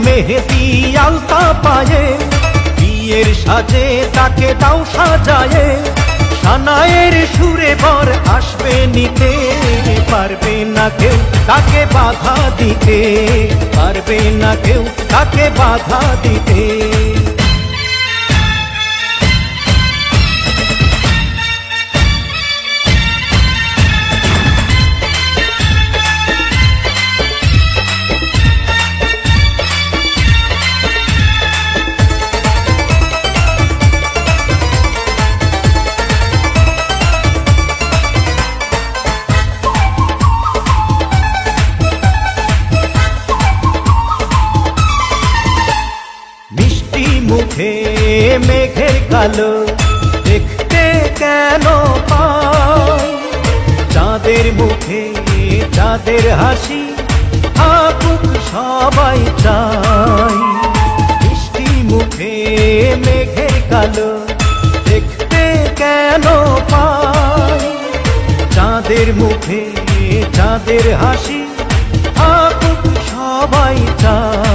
মেহেদি আলতা পায়ে, বিয়ের সাজে তাকে দাও সাজায়ে, সানায়ের সুরে বর আসবে নিতে, পারবে না কেউ তাকে বাধা দিতে, পারবে না কেউ তাকে বাধা দিতে। মুখে মেঘের কালো দেখতে কেন পাই, চাঁদের মুখে চাঁদের হাসি থাকুক সবাই চাই। মিষ্টি মুখে মেঘের কালো দেখতে কেন পাই, চাঁদের মুখে চাঁদের হাসি থাকুক সবাই চাই।